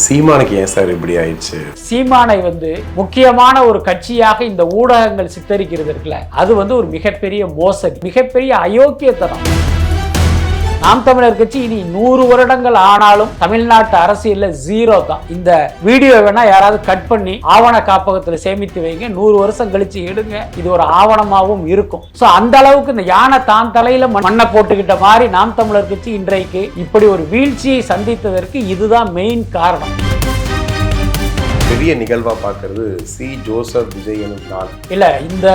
சீமானுக்கு ஏன் சார் இப்படி ஆயிடுச்சு? சீமானை முக்கியமான ஒரு கட்சியாக இந்த ஊடகங்கள் சித்தரிக்கிறது இருக்குல்ல, அது ஒரு மிகப்பெரிய மோசடி, மிகப்பெரிய அயோக்கியத்தனம். நாம் தமிழர் கட்சி இனி 100 வருடங்கள் ஆனாலும் தமிழ்நாட்டு அரசியல்ல ஜீரோ தான். இந்த வீடியோ வேணா யாராவது கட் பண்ணி ஆவண காப்பகத்தில் சேமித்து வைங்க, 100 வருஷம் கழிச்சு எடுங்க, இது ஒரு ஆவணமாகவும் இருக்கும். சோ அந்த அளவுக்கு இந்த யானை தான் தலையில மண்ணை போட்டுக்கிட்ட மாதிரி நாம் தமிழர் கட்சி இன்றைக்கு இப்படி ஒரு வீழ்ச்சியை சந்தித்ததற்கு இதுதான் மெயின் காரணம். பெரிய நிகழ்வா பார்க்கறது சி ஜோசப் விஜய் எனும் நாள் இல்ல. இந்த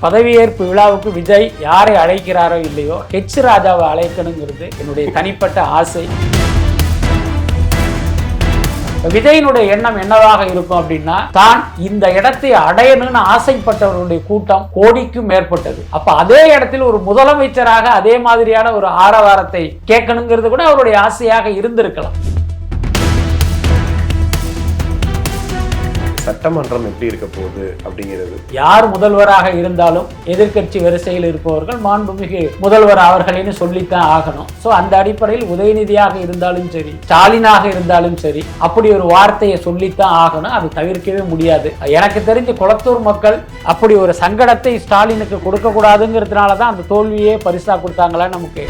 பதவியேற்பு விழாவுக்கு விஜய் யாரை அழைக்கிறாரோ இல்லையோ, ஹெச் ராஜாவை அழைக்கணுங்கிறது என்னுடைய தனிப்பட்ட ஆசை. விஜயினுடைய எண்ணம் என்னவாக இருக்கும் அப்படின்னா, தான் இந்த இடத்தை அடையணும்னு ஆசைப்பட்டவர்களுடைய கூட்டம் கோடிக்கும் மேற்பட்டது. அப்ப அதே இடத்தில் ஒரு முதலமைச்சராக அதே மாதிரியான ஒரு ஆரவாரத்தை கேட்கணுங்கிறது கூட அவருடைய ஆசையாக இருந்திருக்கலாம். சட்டமன்றம் எப்படி இருக்க போகுது அப்படிங்கிறது, யார் முதல்வராக இருந்தாலும் எதிர்க்கட்சி வரிசையில் இருப்பவர்கள் மாண்புமிகு முதல்வர் அவர்களைன்னு சொல்லித்தான் ஆகணும். சோ அந்த அடிப்படையில் உதயநிதியாக இருந்தாலும் சரி, ஸ்டாலினாக இருந்தாலும் சரி, அப்படி ஒரு வார்த்தையை சொல்லித்தான் ஆகணும். அது தவிர்க்கவே முடியாது. எனக்கு தெரிஞ்ச குளத்தூர் மக்கள் அப்படி ஒரு சங்கடத்தை ஸ்டாலினுக்கு கொடுக்க கூடாதுங்கிறதுனாலதான் அந்த தோல்வியே பரிசா கொடுத்தாங்களா நமக்கு.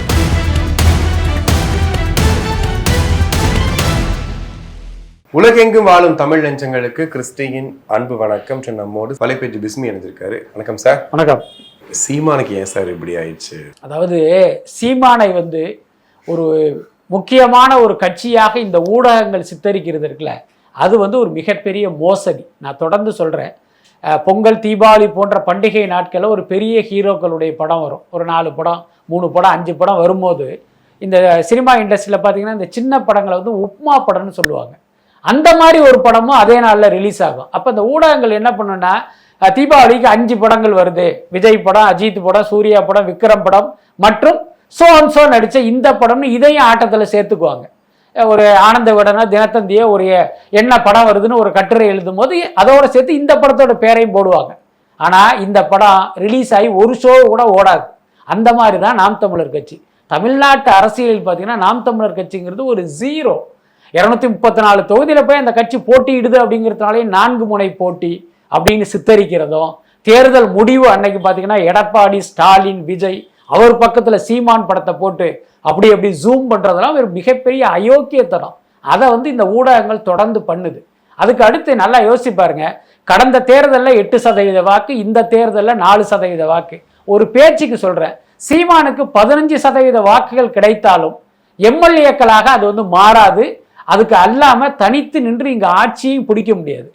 உலகெங்கும் வாழும் தமிழ் நெஞ்சங்களுக்கு கிறிஸ்டியின் அன்பு வணக்கம். நம்மோடு வலைப்பேஜ் பிஸ்மி இணைஞ்சிருக்காரு. வணக்கம் சார். வணக்கம். சீமானுக்கு ஏன் சார் இப்படி ஆயிடுச்சு? அதாவது சீமானை ஒரு முக்கியமான ஒரு கட்சியாக இந்த ஊடகங்கள் சித்தரிக்கிறது இருக்குல்ல, அது ஒரு மிகப்பெரிய மோசடி. நான் தொடர்ந்து சொல்றேன். பொங்கல், தீபாவளி போன்ற பண்டிகை நாட்களில் ஒரு பெரிய ஹீரோக்களுடைய படம் வரும். ஒரு 4 படம், 3 படம், 5 படம் வரும்போது இந்த சினிமா இண்டஸ்ட்ரியில் பார்த்தீங்கன்னா இந்த சின்ன படங்களை உப்மா படம்னு சொல்லுவாங்க. அந்த மாதிரி ஒரு படமும் அதே நாளில் ரிலீஸ் ஆகும். அப்போ இந்த ஊடகங்கள் என்ன பண்ணுன்னா, தீபாவளிக்கு 5 படங்கள் வருது, விஜய் படம், அஜித் படம், சூர்யா படம், விக்ரம் படம் மற்றும் சோ நடித்த இந்த படம்னு இதையும் ஆட்டத்தில் சேர்த்துக்குவாங்க. ஒரு ஆனந்த விடனா தினத்தந்தியோ ஒரு என்ன படம் வருதுன்னு ஒரு கட்டுரை எழுதும் போது அதோட சேர்த்து இந்த படத்தோட பேரையும் போடுவாங்க. ஆனால் இந்த படம் ரிலீஸ் ஆகி ஒரு ஷோ கூட ஓடாது. அந்த மாதிரி தான் நாம் தமிழர் கட்சி. தமிழ்நாட்டு அரசியலில் பார்த்தீங்கன்னா நாம் தமிழர் கட்சிங்கிறது ஒரு ஜீரோ. 234 தொகுதியில் போய் அந்த கட்சி போட்டியிடுது அப்படிங்கிறதுனாலே 4 முனை போட்டி அப்படின்னு சித்தரிக்கிறதும், தேர்தல் முடிவு அன்னைக்கு பார்த்தீங்கன்னா எடப்பாடி, ஸ்டாலின், விஜய் அவர் பக்கத்தில் சீமான் படத்தை போட்டு அப்படி ஜூம் பண்ணுறதெல்லாம் ஒரு மிகப்பெரிய அயோக்கியத்தனம். அதை இந்த ஊடகங்கள் தொடர்ந்து பண்ணுது. அதுக்கு அடுத்து நல்லா யோசிச்சு பாருங்க. கடந்த தேர்தலில் 8% வாக்கு, இந்த தேர்தலில் 4% வாக்கு. ஒரு பேச்சுக்கு சொல்கிறேன், சீமானுக்கு 15% வாக்குகள் கிடைத்தாலும் எம்எல்ஏக்களாக அது மாறாது. அதுக்கு அல்லாம தனித்து நின்று இங்க ஆட்சியும் பிடிக்க முடியாது.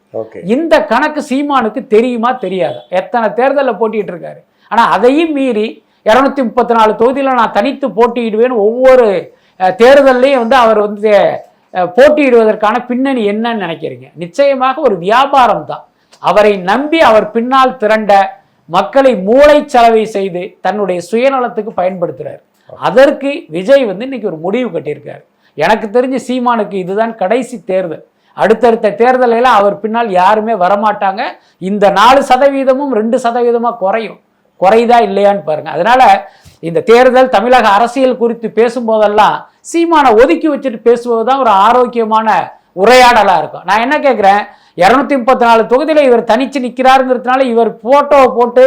இந்த கணக்கு சீமானுக்கு தெரியுமா தெரியாது? எத்தனை தேர்தலில் போட்டிட்டு இருக்காரு. ஆனா அதையும் மீறி 234 தொகுதியில நான் தனித்து போட்டியிடுவேன்னு ஒவ்வொரு தேர்தலையும் அவர் போட்டியிடுவதற்கான பின்னணி என்னன்னு நினைக்கிறீங்க? நிச்சயமாக ஒரு வியாபாரம் தான். அவரை நம்பி அவர் பின்னால் திரண்ட மக்களை மூளைச்சலவை செய்து தன்னுடைய சுயநலத்துக்கு பயன்படுத்துறாரு. அதற்கு விஜய் இன்னைக்கு ஒரு முடிவு கட்டியிருக்காரு. எனக்கு தெரிஞ்சு சீமானுக்கு இதுதான் கடைசி தேர்தல். அடுத்தடுத்த தேர்தலில் அவர் பின்னால் யாருமே வரமாட்டாங்க. இந்த 4%, 2% குறையும். குறைதா இல்லையான்னு பாருங்க. அதனால இந்த தேர்தல் தமிழக அரசியல் குறித்து பேசும்போதெல்லாம் சீமானை ஒதுக்கி வச்சுட்டு பேசுவதுதான் ஒரு ஆரோக்கியமான உரையாடலா இருக்கும். நான் என்ன கேட்கிறேன், 234 தொகுதியில இவர் தனிச்சு நிற்கிறாருங்கிறதுனால இவர் போட்டோவை போட்டு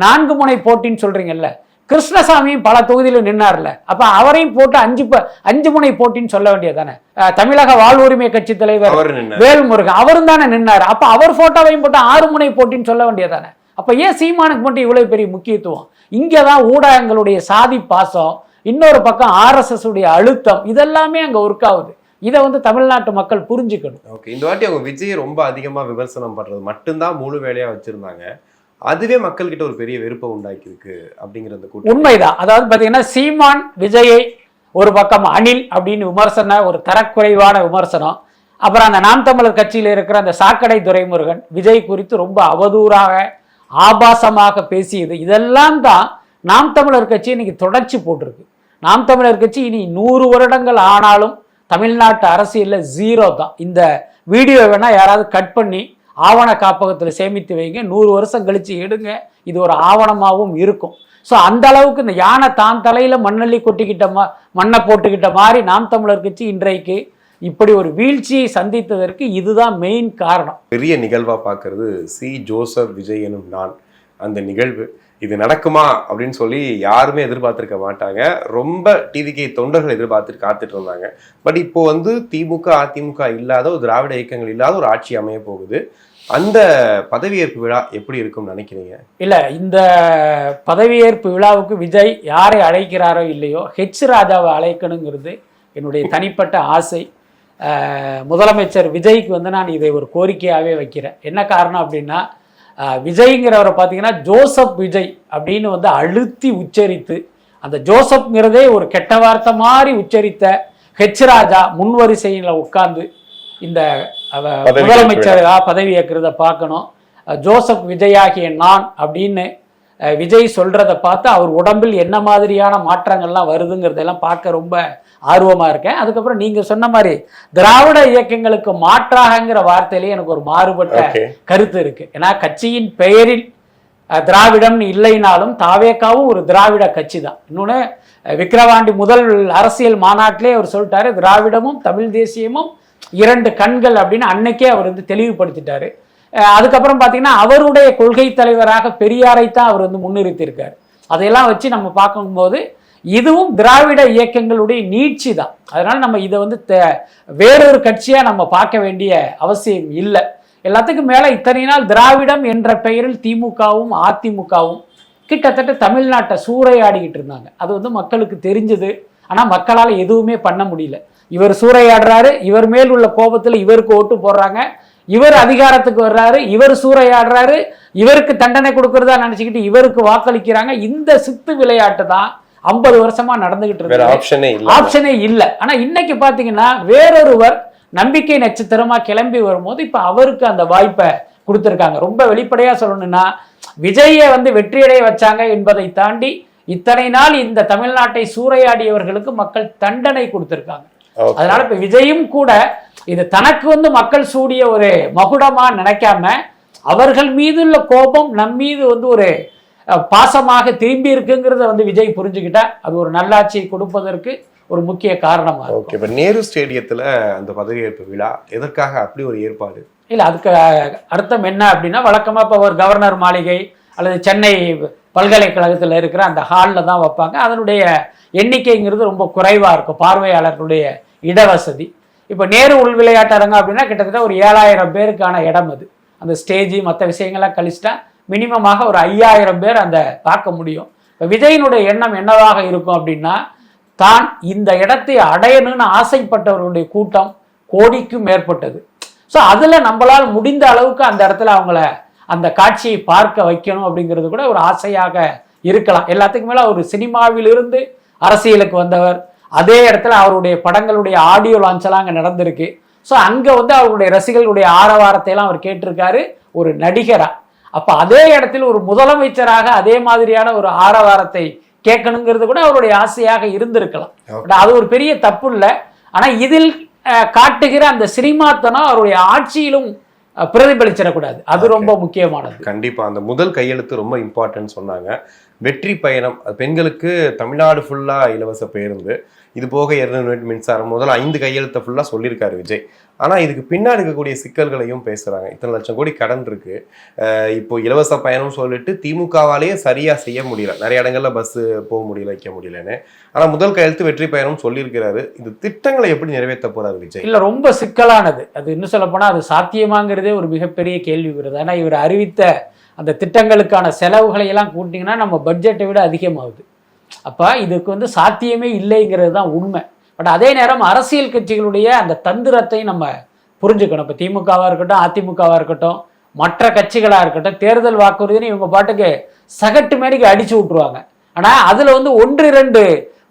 4 முனை போட்டின்னு சொல்றீங்கல்ல, கிருஷ்ணசாமியும் பல தொகுதியில நின்னார்ல, அப்ப அவரையும் போட்டு 5 முனை போட்டின்னு சொல்ல வேண்டியதானே? தமிழக வாழ்வுரிமை கட்சி தலைவர் வேல்முருகன் அவரும் தானே நின்னாரு. அப்ப அவர் போட்டோவையும் போட்டு 6 முனை போட்டின்னு சொல்ல வேண்டியதானே? அப்ப ஏன் சீமானுக்கு மட்டும் இவ்வளவு பெரிய முக்கியத்துவம்? இங்கதான் ஊடகங்களுடைய சாதி பாசம், இன்னொரு பக்கம் RSS உடைய அழுத்தம், இதெல்லாமே அங்க ஒர்க் ஆகுது. இதை தமிழ்நாட்டு மக்கள் புரிஞ்சுக்கணும். இந்த வாட்டி அவங்க விஜய் ரொம்ப அதிகமா விமர்சனம் பண்றது மட்டும்தான் முழு வேலையா வச்சிருந்தாங்க. அதுவே மக்கள்கிட்ட ஒரு பெரிய வெறுப்பை உண்டாக்கி இருக்கு அப்படிங்கிறது உண்மைதான். அதாவது பாத்தீங்கன்னா சீமான் விஜயை ஒரு பக்கம் அணில் அப்படின்னு விமர்சனம், ஒரு தரக்குறைவான விமர்சனம். அப்புறம் அந்த நாம் தமிழர் கட்சியில் இருக்கிற அந்த சாக்கடை துரைமுருகன் விஜய் குறித்து ரொம்ப அவதூறாக ஆபாசமாக பேசியது, இதெல்லாம் தான் நாம் தமிழர் கட்சி இன்னைக்கு தொடர்ச்சி போட்டிருக்கு. நாம் தமிழர் கட்சி இனி 100 வருடங்கள் ஆனாலும் தமிழ்நாட்டு அரசியல்ல ஜீரோ தான். இந்த வீடியோ வேணா யாராவது கட் பண்ணி ஆவண காப்பகத்தில் சேமித்து வைங்க, 100 வருஷம் கழிச்சு எடுங்க, இது ஒரு ஆவணமாகவும் இருக்கும். ஸோ அந்த அளவுக்கு இந்த யானை தான் தலையில மண்ணள்ளி கொட்டிக்கிட்ட மண்ணை போட்டுக்கிட்ட மாதிரி நாம் தமிழர் கட்சி இன்றைக்கு இப்படி ஒரு வீழ்ச்சியை சந்தித்ததற்கு இதுதான் மெயின் காரணம். பெரிய நிகழ்வா பார்க்கறது சி ஜோசப் விஜய் எனும் நான் அந்த நிகழ்வு. இது நடக்குமா அப்படின்னு சொல்லி யாருமே எதிர்பார்த்திருக்க மாட்டாங்க. ரொம்ப டிவிகே தொண்டர்கள் எதிர்பார்த்துட்டு காத்துட்டு இருந்தாங்க. பட் இப்போ திமுக அதிமுக இல்லாத ஒரு திராவிட இயக்கங்கள் இல்லாத ஒரு ஆட்சி அமைய போகுது. அந்த பதவியேற்பு விழா எப்படி இருக்கும்னு நினைக்கிறீங்க? இல்ல, இந்த பதவியேற்பு விழாவுக்கு விஜய் யாரை அழைக்கிறாரோ இல்லையோ ஹெச் ராஜாவை அழைக்கணுங்கிறது என்னுடைய தனிப்பட்ட ஆசை. முதலமைச்சர் விஜய்க்கு நான் இதை ஒரு கோரிக்கையாகவே வைக்கிறேன். என்ன காரணம் அப்படின்னா, விஜய்ங்கிறவரை பார்த்தீங்கன்னா ஜோசப் விஜய் அப்படின்னு அழுத்தி உச்சரித்து, அந்த ஜோசப்ங்கிறதே ஒரு கெட்ட வார்த்தை மாதிரி உச்சரித்த ஹெச் ராஜா முன்வரிசையில் உட்கார்ந்து இந்த முதலமைச்சர் பதவி ஏற்கிறத பார்க்கணும். ஜோசப் விஜய் ஆகிய நான் அப்படின்னு விஜய் சொல்றதை பார்த்து அவர் உடம்பில் என்ன மாதிரியான மாற்றங்கள்லாம் வருதுங்கிறதெல்லாம் பார்க்க ரொம்ப ஆர்வமா இருக்கேன். அதுக்கப்புறம் நீங்க சொன்ன மாதிரி திராவிட இயக்கங்களுக்கு மாற்றாகங்கிற வார்த்தையிலேயே எனக்கு ஒரு மாறுபட்ட கருத்து இருக்கு. ஏன்னா கட்சியின் பெயரில் திராவிடம்னு இல்லைனாலும் தாவேக்காவும் ஒரு திராவிட கட்சி தான். இன்னொன்று, விக்கிரவாண்டி முதல் அரசியல் மாநாட்டிலே அவர் சொல்லிட்டாரு, திராவிடமும் தமிழ் தேசியமும் இரண்டு கண்கள் அப்படின்னு அன்னைக்கே அவர் தெளிவுபடுத்திட்டாரு. அதுக்கப்புறம் பார்த்தீங்கன்னா அவருடைய கொள்கை தலைவராக பெரியாரை தான் அவர் முன்னிறுத்தியிருக்காரு. அதையெல்லாம் வச்சு நம்ம பார்க்கும்போது இதுவும் திராவிட இயக்கங்களுடைய நீட்சி தான். அதனால நம்ம இதை வேறொரு கட்சியா நம்ம பார்க்க வேண்டிய அவசியம் இல்லை. எல்லாத்துக்கும் மேல இத்தனை நாள் திராவிடம் என்ற பெயரில் திமுகவும் அதிமுகவும் கிட்டத்தட்ட தமிழ்நாட்டை சூறையாடிக்கிட்டு இருந்தாங்க. அது மக்களுக்கு தெரிஞ்சது. ஆனா மக்களால் எதுவுமே பண்ண முடியல. இவர் சூறையாடுறாரு, இவர் மேல் உள்ள கோபத்துல இவருக்கு ஓட்டு போடுறாங்க, இவர் அதிகாரத்துக்கு வர்றாரு, இவர் சூறையாடுறாரு, இவருக்கு தண்டனை கொடுக்கறதா நினைச்சுக்கிட்டு இவருக்கு வாக்களிக்கிறாங்க. இந்த சித்து விளையாட்டு தான் 50 வருஷமா நடந்துகிட்டு இருக்கு. ஆப்ஷனே இல்லை. ஆனா இன்னைக்கு பாத்தீங்கன்னா வேறொருவர் நம்பிக்கை நட்சத்திரமா கிளம்பி வரும்போது இப்ப அவருக்கு அந்த வாய்ப்பை கொடுத்திருக்காங்க. ரொம்ப வெளிப்படையா சொல்லணும்னா, விஜயை வெற்றியடைய வச்சாங்க என்பதை தாண்டி இத்தனை நாள் இந்த தமிழ்நாட்டை சூறையாடியவர்களுக்கு மக்கள் தண்டனை கொடுத்திருக்காங்க. அதனால இப்ப விஜயும் கூட இது தனக்கு மக்கள் சூடிய ஒரு மகுடமா நினைக்காம அவர்கள் மீது உள்ள கோபம் நம் மீது ஒரு பாசமாக திரும்பி இருக்குங்கிறத விஜய் புரிஞ்சுக்கிட்டா அது ஒரு நல்லாட்சியை கொடுப்பதற்கு ஒரு முக்கிய காரணமா இருக்கும். இப்ப நேரு ஸ்டேடியத்துல அந்த பதவியேற்பு விழா எதற்காக அப்படி ஒரு ஏற்பாடு? இல்ல, அதுக்கு அர்த்தம் என்ன அப்படின்னா, வழக்கமா இப்ப ஒரு கவர்னர் மாளிகை அல்லது சென்னை பல்கலைக்கழகத்தில் இருக்கிற அந்த ஹாலில் தான் வைப்பாங்க. அதனுடைய எண்ணிக்கைங்கிறது ரொம்ப குறைவாக இருக்கும், பார்வையாளர்களுடைய இடவசதி. இப்போ நேரு உள் விளையாட்டு அரங்கம் அப்படின்னா கிட்டத்தட்ட ஒரு 7000 பேருக்கான இடம். அது அந்த ஸ்டேஜ் மற்ற விஷயங்கள்லாம் கழிச்சிட்டா மினிமமாக ஒரு 5000 பேர் அந்த பார்க்க முடியும். இப்போ விஜயினுடைய எண்ணம் என்னவாக இருக்கும் அப்படின்னா, தான் இந்த இடத்தை அடையணும்னு ஆசைப்பட்டவர்களுடைய கூட்டம் கோடிக்கும் மேற்பட்டது. ஸோ அதில் நம்மளால் முடிந்த அளவுக்கு அந்த இடத்துல அவங்கள அந்த காட்சியை பார்க்க வைக்கணும் அப்படிங்கிறது கூட ஒரு ஆசையாக இருக்கலாம். எல்லாத்துக்கும் மேலே ஒரு சினிமாவிலிருந்து அரசியலுக்கு வந்தவர், அதே இடத்துல அவருடைய படங்களுடைய ஆடியோ லான்ச் எல்லாம் அங்கே நடந்திருக்கு. ஸோ அங்கே அவருடைய ரசிகர்களுடைய ஆரவாரத்தை எல்லாம் அவர் கேட்டிருக்காரு ஒரு நடிகரா. அப்போ அதே இடத்தில் ஒரு முதலமைச்சராக அதே மாதிரியான ஒரு ஆரவாரத்தை கேட்கணுங்கிறது கூட அவருடைய ஆசையாக இருந்திருக்கலாம். அது ஒரு பெரிய தப்பு இல்லை. ஆனால் இதில் காட்டுகிற அந்த சினிமாத்தனம் அவருடைய ஆட்சியிலும் பிரதிபலிச்சிடக்கூடாது. அது ரொம்ப முக்கியமானது. கண்டிப்பா அந்த முதல் கையெழுத்து ரொம்ப இம்பார்ட்டன்ட் சொன்னாங்க. வெற்றி பயணம், பெண்களுக்கு தமிழ்நாடு ஃபுல்லா இலவச பேருந்து, இது போக 200 யூனிட் மின்சாரம், முதல் 5 கையெழுத்தை ஃபுல்லா சொல்லியிருக்காரு விஜய். ஆனா இதுக்கு பின்னாடி இருக்கக்கூடிய சிக்கல்களையும் பேசுறாங்க. இத்தனை லட்சம் கோடி கடன் இருக்கு, இப்போ இலவச பயணம் சொல்லிட்டு திமுகவாலேயே சரியா செய்ய முடியல, நிறைய இடங்கள்ல பஸ் போக முடியல, வைக்க முடியலன்னு. ஆனா முதல் கையெழுத்து வெற்றி பயணம் சொல்லியிருக்கிறாரு. இந்த திட்டங்களை எப்படி நிறைவேற்ற போறாரு விஜய்? இல்ல, ரொம்ப சிக்கலானது. அது இன்னும் சொல்ல போனா அது சாத்தியமாங்கிறதே ஒரு மிகப்பெரிய கேள்வி வருது. ஆனா இவர் அறிவித்த அந்த திட்டங்களுக்கான செலவுகளை எல்லாம் கூட்டிங்கன்னா நம்ம பட்ஜெட்டை விட அதிகமாகுது. அப்போ இதுக்கு சாத்தியமே இல்லைங்கிறது தான் உண்மை. பட் அதே நேரம் அரசியல் கட்சிகளுடைய அந்த தந்திரத்தை நம்ம புரிஞ்சுக்கணும். இப்போ திமுகவாக இருக்கட்டும், அதிமுகவாக இருக்கட்டும், மற்ற கட்சிகளாக இருக்கட்டும், தேர்தல் வாக்குறுதினு இவங்க பாட்டுக்கு சகட்டு மேடிக்கு அடிச்சு விட்டுருவாங்க. ஆனால் அதில் 1-2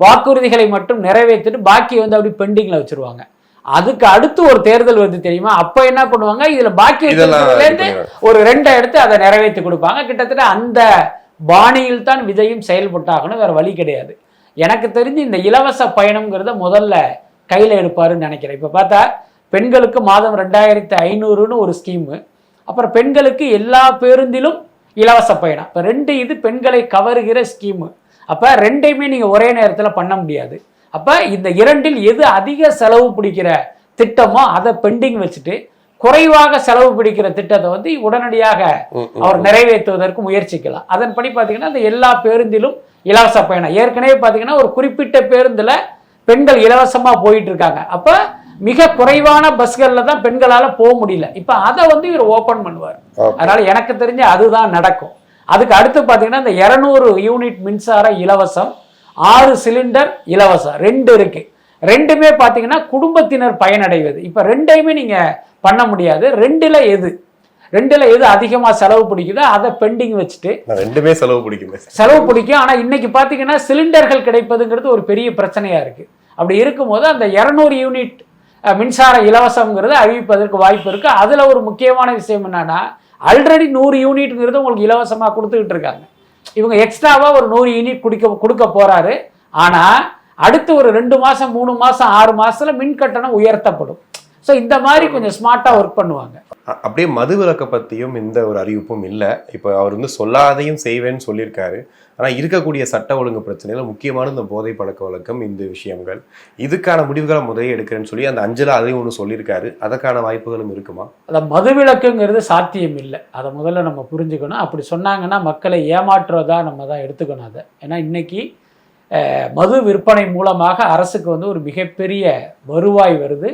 வாக்குறுதிகளை மட்டும் நிறைவேற்றிட்டு பாக்கி அப்படி பெண்டிங்கில் வச்சுருவாங்க. அதுக்கு அடுத்து ஒரு தேர்தல் வருது தெரியுமா, அப்ப என்ன பண்ணுவாங்க, இதுல பாக்கி இருந்து ஒரு 2 எடுத்து அதை நிறைவேற்றி கொடுப்பாங்க. கிட்டத்தட்ட அந்த பாணியில் தான் விஜயும் செயல்பட்டாகணும், வேற வழி கிடையாது. எனக்கு தெரிஞ்சு இந்த இலவச பயணம்ங்கிறத முதல்ல கையில எடுப்பாருன்னு நினைக்கிறேன். இப்ப பார்த்தா பெண்களுக்கு மாதம் 2500ன்னு ஒரு ஸ்கீமு, அப்புறம் பெண்களுக்கு எல்லா பேருந்திலும் இலவச பயணம். இப்போ 2 இது பெண்களை கவருகிற ஸ்கீமு. அப்ப 2யுமே நீங்க ஒரே நேரத்தில் பண்ண முடியாது. அப்ப இந்த 2இல் எது அதிக செலவு பிடிக்கிற திட்டமோ அதை பெண்டிங் வச்சுட்டு குறைவாக செலவு பிடிக்கிற திட்டத்தை வந்து உடனடியாக அவர் நிறைவேற்றுவதற்கு முயற்சிக்கலாம். அதன்படி பார்த்தீங்கன்னா அந்த எல்லா பேருந்திலும் இலவச பயணம், ஏற்கனவே பார்த்தீங்கன்னா ஒரு குறிப்பிட்ட பேருந்துல பெண்கள் இலவசமா போயிட்டு இருக்காங்க. அப்ப மிக குறைவான பஸ்கள்ல தான் பெண்களால போக முடியல. இப்ப அதை வந்து இவர் ஓபன் பண்ணுவார். அதனால எனக்கு தெரிஞ்ச அதுதான் நடக்கும். அதுக்கு அடுத்து பார்த்தீங்கன்னா இந்த 200 யூனிட் மின்சார இலவசம், 6 சிலிண்டர் இலவசம், 2 இருக்கு. ரெண்டுமே பார்த்தீங்கன்னா குடும்பத்தினர் பயனடைவது. இப்ப ரெண்டையுமே நீங்க பண்ண முடியாது. ரெண்டுல எது அதிகமா செலவு பிடிக்குதோ அதை பெண்டிங் வச்சுட்டு ரெண்டுமே செலவு பிடிக்கும். ஆனா இன்னைக்கு பாத்தீங்கன்னா சிலிண்டர்கள் கிடைப்பதுங்கிறது ஒரு பெரிய பிரச்சனையா இருக்கு. அப்படி இருக்கும்போது அந்த 200 யூனிட் மின்சார இலவசம்ங்கிறது அறிவிப்பதற்கு வாய்ப்பு இருக்கு. அதுல ஒரு முக்கியமான விஷயம் என்னன்னா, ஆல்ரெடி 100 யூனிட்ங்கிறது உங்களுக்கு இலவசமா கொடுத்துக்கிட்டு இருக்காங்க. இவங்க எக்ஸ்ட்ராவா ஒரு 100 யூனிட் கொடுக்க போறாரு. ஆனா அடுத்து ஒரு 2 மாசம் 3 மாசம் 6 மாசத்துல மின் கட்டணம் உயர்த்தப்படும். ஸோ இந்த மாதிரி கொஞ்சம் ஸ்மார்ட்டாக ஒர்க் பண்ணுவாங்க. அப்படியே மதுவிலக்கை பற்றியும் இந்த ஒரு அறிவிப்பும் இல்லை. இப்போ அவர் வந்து சொல்லாதையும் செய்வேன்னு சொல்லியிருக்காரு. ஆனால் இருக்கக்கூடிய சட்ட ஒழுங்கு பிரச்சனையில் முக்கியமான இந்த போதை பழக்க வழக்கம், இந்த விஷயங்கள், இதுக்கான முடிவுகளை முதலே எடுக்கிறேன்னு சொல்லி அந்த அஞ்சலா அதையும் ஒன்று சொல்லியிருக்காரு. அதற்கான வாய்ப்புகளும் இருக்குமா? அதை மதுவிலக்குங்கிறது சாத்தியம் இல்லை. அதை முதல்ல நம்ம புரிஞ்சுக்கணும். அப்படி சொன்னாங்கன்னா மக்களை ஏமாற்றுவதா நம்ம தான் எடுத்துக்கணும் அதை. ஏன்னா இன்னைக்கு மது விற்பனை மூலமாக அரசுக்கு வந்து ஒரு மிகப்பெரிய வருவாய் வருது.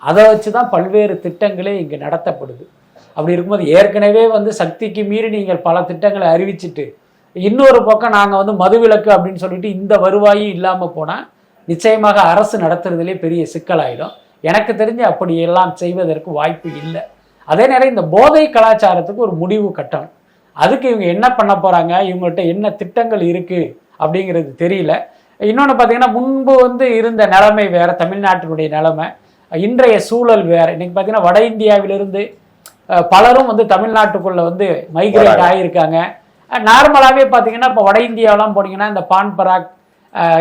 அதை வச்சு தான் பல்வேறு திட்டங்களே இங்கே நடத்தப்படுது. அப்படி இருக்கும்போது ஏற்கனவே வந்து சக்திக்கு மீறி நீங்கள் பல திட்டங்களை அறிவிச்சிட்டு இன்னொரு பக்கம் நாங்கள் வந்து மதுவிலக்கு அப்படின்னு சொல்லிட்டு இந்த வருவாயும் இல்லாமல் போனால் நிச்சயமாக அரசு நடத்துறதுலே பெரிய சிக்கலாயிடும். எனக்கு தெரிஞ்சு அப்படியெல்லாம் செய்வதற்கு வாய்ப்பு இல்லை. அதே நேரம் இந்த போதை கலாச்சாரத்துக்கு ஒரு முடிவு கட்டணும். அதுக்கு இவங்க என்ன பண்ண போகிறாங்க, இவங்கள்ட்ட என்ன திட்டங்கள் இருக்குது அப்படிங்கிறது தெரியல. இன்னொன்று பார்த்தீங்கன்னா, முன்பு வந்து இருந்த நிலைமை வேற, தமிழ்நாட்டினுடைய நிலைமை, இன்றைய சூழல் வேற. இன்னைக்கு பார்த்தீங்கன்னா வட இந்தியாவிலிருந்து பலரும் வந்து தமிழ்நாட்டுக்குள்ள வந்து மைக்ரேட் ஆகியிருக்காங்க. நார்மலாகவே பார்த்தீங்கன்னா இப்போ வட இந்தியாவெல்லாம் போனீங்கன்னா இந்த பான் பராக்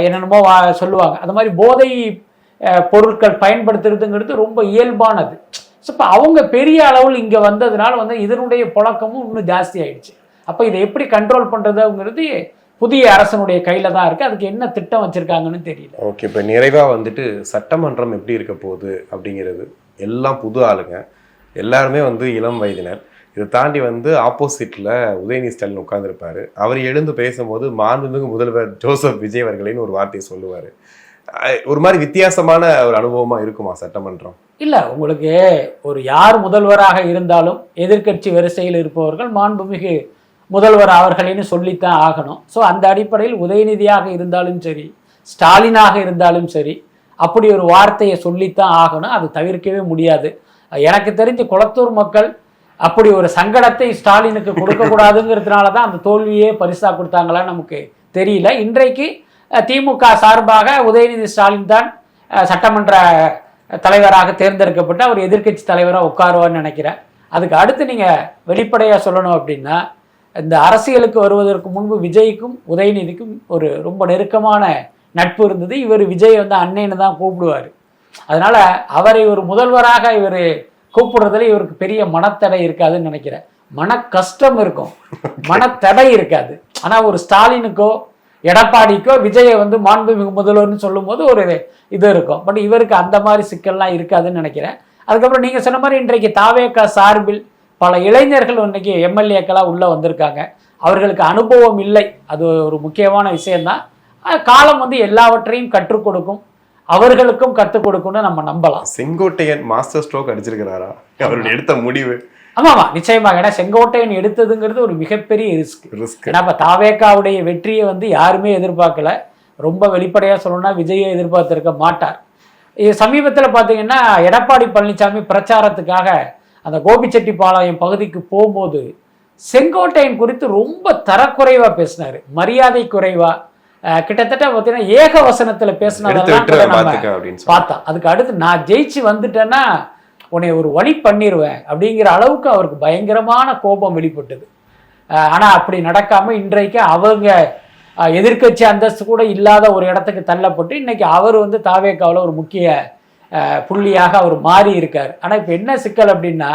என்னென்னமோ சொல்லுவாங்க. அந்த மாதிரி போதை பொருட்கள் பயன்படுத்துறதுங்கிறது ரொம்ப இயல்பானது. ஸோ இப்போ அவங்க பெரிய அளவில் இங்கே வந்ததுனால வந்து இதனுடைய புழக்கமும் இன்னும் ஜாஸ்தி ஆயிடுச்சு. அப்போ இதை எப்படி கண்ட்ரோல் பண்ணுறதுங்கிறது புதிய அரசனுடைய கையில தான் இருக்கு. அதுக்கு என்ன திட்டம் வச்சிருக்காங்கன்னு தெரியல. ஓகே, இப்போ நிறைவா வந்துட்டு சட்டமன்றம் எப்படி இருக்க போகுது அப்படிங்கிறது, எல்லாம் புது ஆளுங்க, எல்லாருமே வந்து இளம் வயதினர். இதை தாண்டி வந்து ஆப்போசிட்ல உதயநிதி ஸ்டாலின் உட்கார்ந்துருப்பாரு. அவர் எழுந்து பேசும்போது மாண்புமிகு முதல்வர் ஜோசப் விஜய் அவர்களின் ஒரு வார்த்தையை சொல்லுவாரு. ஒரு மாதிரி வித்தியாசமான ஒரு அனுபவமா இருக்குமா சட்டமன்றம்? இல்ல, உங்களுக்கு ஒரு யார் முதல்வராக இருந்தாலும் எதிர்க்கட்சி வரிசையில் இருப்பவர்கள் மாண்புமிகு முதல்வர் அவர்களைன்னு சொல்லித்தான் ஆகணும். ஸோ அந்த அடிப்படையில் உதயநிதியாக இருந்தாலும் சரி, ஸ்டாலினாக இருந்தாலும் சரி, அப்படி ஒரு வார்த்தையை சொல்லித்தான் ஆகணும். அது தவிர்க்கவே முடியாது. எனக்கு தெரிஞ்சு குளத்தூர் மக்கள் அப்படி ஒரு சங்கடத்தை ஸ்டாலினுக்கு கொடுக்கக்கூடாதுங்கிறதுனால தான் அந்த தோல்வியே பரிசா கொடுத்தாங்களான்னு நமக்கு தெரியல. இன்றைக்கு திமுக சார்பாக உதயநிதி ஸ்டாலின் தான் சட்டமன்ற தலைவராக தேர்ந்தெடுக்கப்பட்டு அவர் எதிர்க்கட்சி தலைவராக உட்காருவான்னு நினைக்கிறேன். அதுக்கு அடுத்து நீங்கள் வெளிப்படையாக சொல்லணும் அப்படின்னா, இந்த அரசியலுக்கு வருவதற்கு முன்பு விஜய்க்கும் உதயநிதிக்கும் ஒரு ரொம்ப நெருக்கமான நட்பு இருந்தது. இவர் விஜய் வந்து அண்ணன்னு தான் கூப்பிடுவார். அதனால அவரை ஒரு முதல்வராக இவர் கூப்பிடுறதுல இவருக்கு பெரிய மனத்தடை இருக்காதுன்னு நினைக்கிறேன். மன கஷ்டம் இருக்கும், மனத்தடை இருக்காது. ஆனால் ஒரு ஸ்டாலினுக்கோ எடப்பாடிக்கோ விஜயை வந்து மாண்புமிகு முதல்வர்னு சொல்லும் போது ஒரு இது இருக்கும். பட் இவருக்கு அந்த மாதிரி சிக்கல்லாம் இருக்காதுன்னு நினைக்கிறேன். அதுக்கப்புறம் நீங்கள் சொன்ன மாதிரி இன்றைக்கு தாவேகா சார்பில் பல இளைஞர்கள் இன்னைக்கு எம்எல்ஏக்களாக உள்ளே வந்திருக்காங்க. அவர்களுக்கு அனுபவம் இல்லை, அது ஒரு முக்கியமான விஷயம்தான். காலம் வந்து எல்லாவற்றையும் கற்றுக் கொடுக்கும், அவர்களுக்கும் கற்றுக் கொடுக்கும்னு நம்ம நம்பலாம். செங்கோட்டையன் மாஸ்டர் ஸ்ட்ரோக் அடிச்சிருக்கிறாரா அவருடைய எடுத்த முடிவு? ஆமாமா, நிச்சயமாக. ஏன்னா செங்கோட்டையன் எடுத்ததுங்கிறது ஒரு மிகப்பெரிய ரிஸ்க். ஏன்னா இப்போ தாவேகாவுடைய வெற்றியை வந்து யாருமே எதிர்பார்க்கல. ரொம்ப வெளிப்படையாக சொல்லணும்னா விஜயை எதிர்பார்த்திருக்க மாட்டார். சமீபத்தில் பார்த்தீங்கன்னா எடப்பாடி பழனிசாமி பிரச்சாரத்துக்காக அந்த கோபிச்செட்டிப்பாளையம் பகுதிக்கு போகும்போது செங்கோட்டையன் குறித்து ரொம்ப தரக்குறைவா பேசினாரு, மரியாதை குறைவா. கிட்டத்தட்ட பார்த்தீங்கன்னா ஏகவசனத்தில் பேசினதெல்லாம் பார்த்தா. அதுக்கு அடுத்து நான் ஜெயிச்சு வந்துட்டேன்னா உன்னை ஒரு வழி பண்ணிடுவேன் அப்படிங்கிற அளவுக்கு அவருக்கு பயங்கரமான கோபம் வெளிப்பட்டது. ஆனால் அப்படி நடக்காமல் இன்றைக்கு அவங்க எதிர்க்கட்சி அந்தஸ்து கூட இல்லாத ஒரு இடத்துக்கு தள்ளப்பட்டு இன்னைக்கு அவர் வந்து தாவேகாவில் ஒரு முக்கிய புள்ளியாக அவர் மாறி இருக்கார். ஆனால் இப்போ என்ன சிக்கல் அப்படின்னா,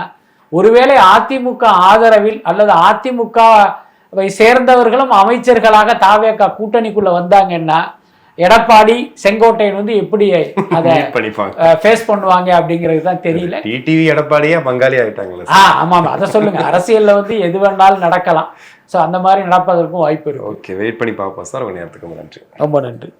ஒருவேளை அதிமுக ஆதரவில் அல்லது அதிமுகவை சேர்ந்தவர்களும் அமைச்சர்களாக தாவேகா கூட்டணிக்குள்ள வந்தாங்கன்னா எடப்பாடி செங்கோட்டையன் வந்து எப்படி அதை Meet பண்ணிப்பாங்க. ஃபேஸ் பண்ணுவாங்க அப்படிங்கிறது தான் தெரியல. டிடிவி எடப்பாடியா பங்காளி ஆகிட்டாங்களா? ஆமா ஆமா, அதை சொல்லுங்க. அரசியல்ல வந்து எது வேணாலும் நடக்கலாம். ஸோ அந்த மாதிரி நடப்பதற்கும் வாய்ப்பு இருக்கு. ஓகே, வெயிட் பண்ணி பார்ப்போம் சார். உங்க நேரத்துக்கு நன்றி. ரொம்ப நன்றி.